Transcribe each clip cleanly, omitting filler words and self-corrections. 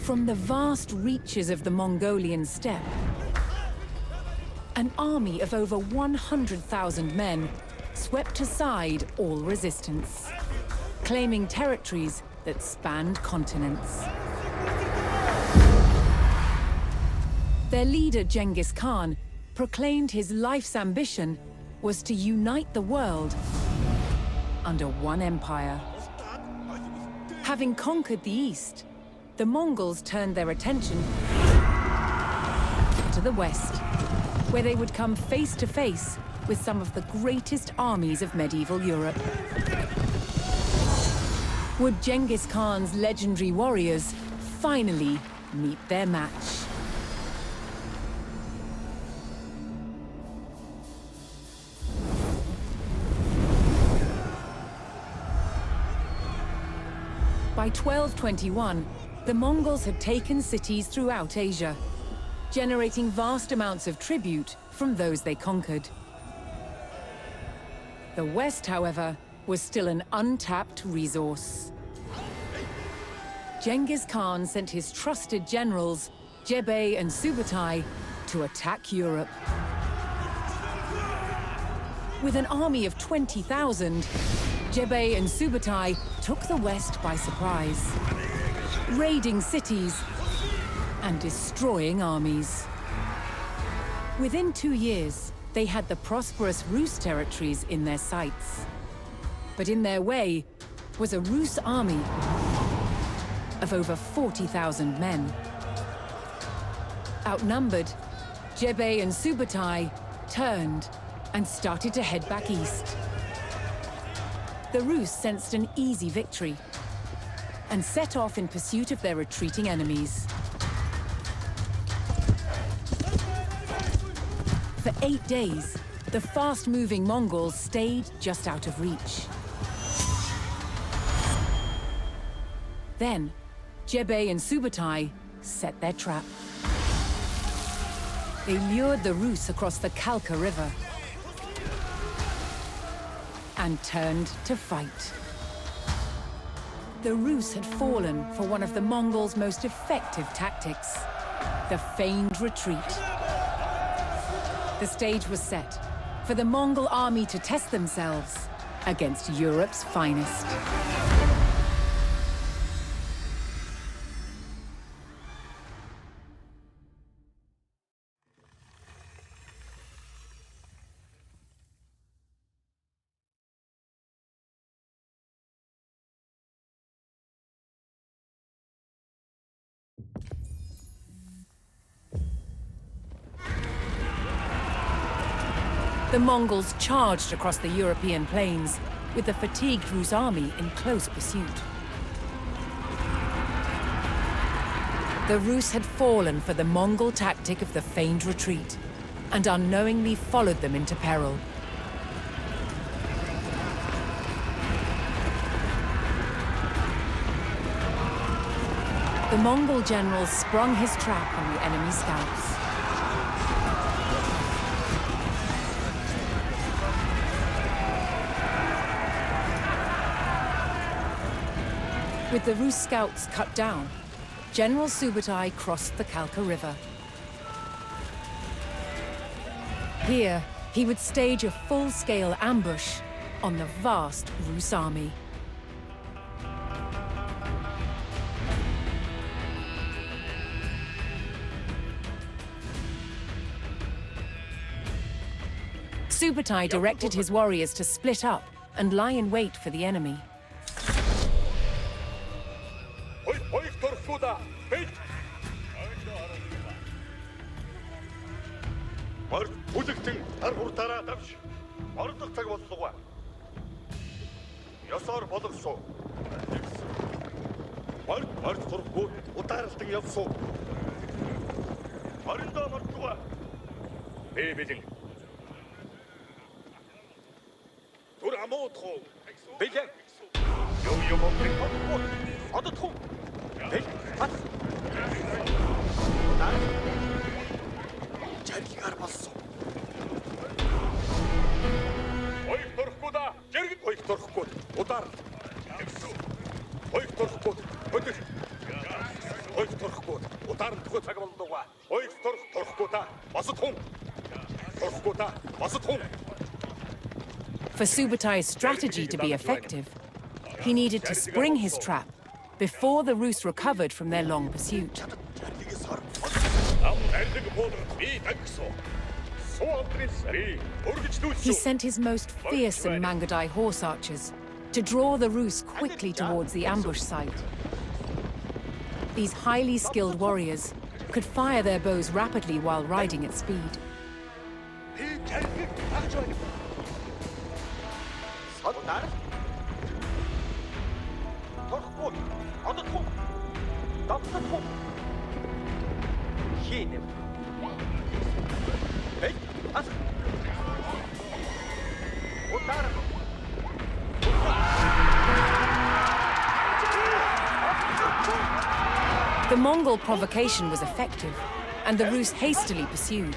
From the vast reaches of the Mongolian steppe, an army of over 100,000 men swept aside all resistance, claiming territories that spanned continents. Their leader, Genghis Khan, proclaimed his life's ambition was to unite the world under one empire. Having conquered the East, the Mongols turned their attention to the West, where they would come face to face with some of the greatest armies of medieval Europe. Would Genghis Khan's legendary warriors finally meet their match? By 1221, the Mongols had taken cities throughout Asia, generating vast amounts of tribute from those they conquered. The West, however, was still an untapped resource. Genghis Khan sent his trusted generals, Jebei and Subutai, to attack Europe. With an army of 20,000, Jebei and Subutai took the West by surprise, raiding cities and destroying armies. Within 2 years, they had the prosperous Rus territories in their sights. But in their way was a Rus army of over 40,000 men. Outnumbered, Jebei and Subutai turned and started to head back east. The Rus sensed an easy victory and set off in pursuit of their retreating enemies. For 8 days, the fast-moving Mongols stayed just out of reach. Then, Jebei and Subutai set their trap. They lured the Rus across the Kalka River and turned to fight. The Rus had fallen for one of the Mongols' most effective tactics, the feigned retreat. The stage was set for the Mongol army to test themselves against Europe's finest. The Mongols charged across the European plains, with the fatigued Rus army in close pursuit. The Rus had fallen for the Mongol tactic of the feigned retreat, and unknowingly followed them into peril. The Mongol general sprung his trap on the enemy scouts. With the Rus scouts cut down, General Subutai crossed the Kalka River. Here, he would stage a full-scale ambush on the vast Rus army. Subutai directed his warriors to split up and lie in wait for the enemy. For Subutai strategy to be effective, he needed to spring his trap before the Rus recovered from their long pursuit. He sent his most fearsome Mangadai horse archers to draw the Rus quickly towards the ambush site. These highly skilled warriors could fire their bows rapidly while riding at speed. The Mongol provocation was effective, and the Rus hastily pursued.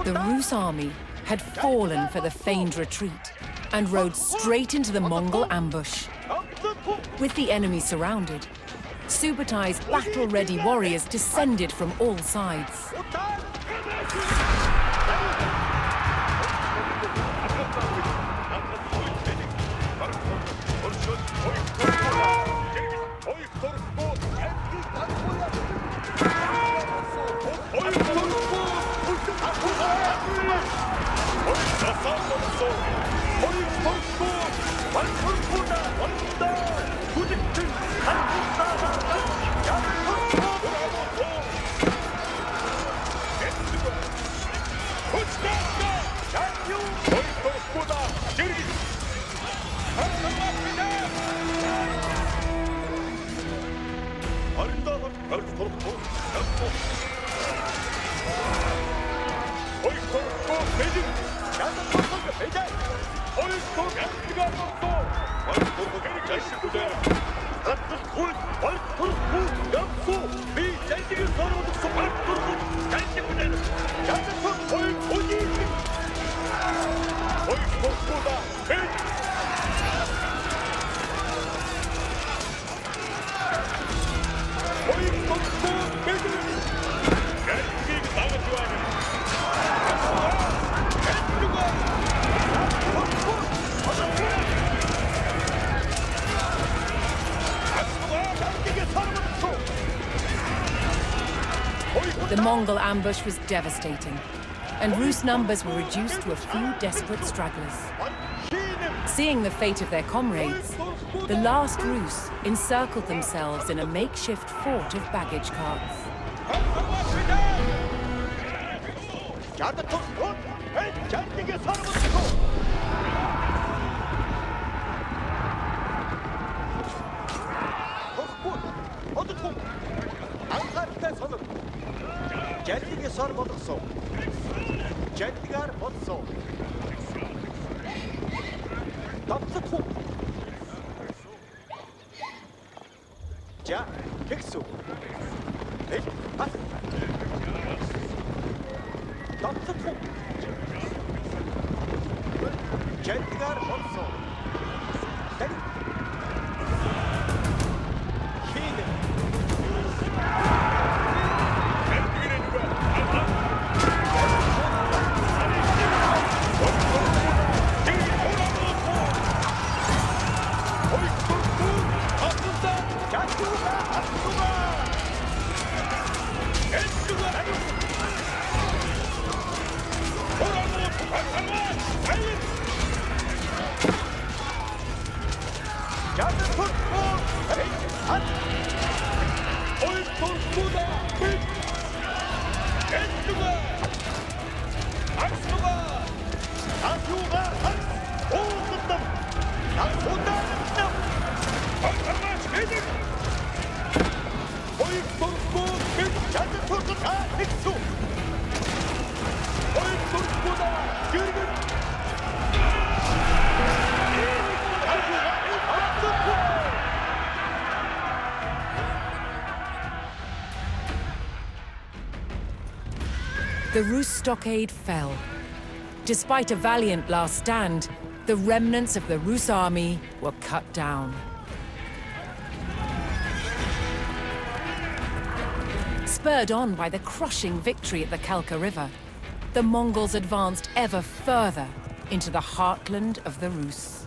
The Rus army had fallen for the feigned retreat and rode straight into the Mongol ambush. With the enemy surrounded, Subutai's battle-ready warriors descended from all sides. The Mongol ambush was devastating, and Rus numbers were reduced to a few desperate stragglers. Seeing the fate of their comrades, the last Rus encircled themselves in a makeshift fort of baggage carts. The Rus stockade fell. Despite a valiant last stand, the remnants of the Rus army were cut down. Spurred on by the crushing victory at the Kalka River, the Mongols advanced ever further into the heartland of the Rus.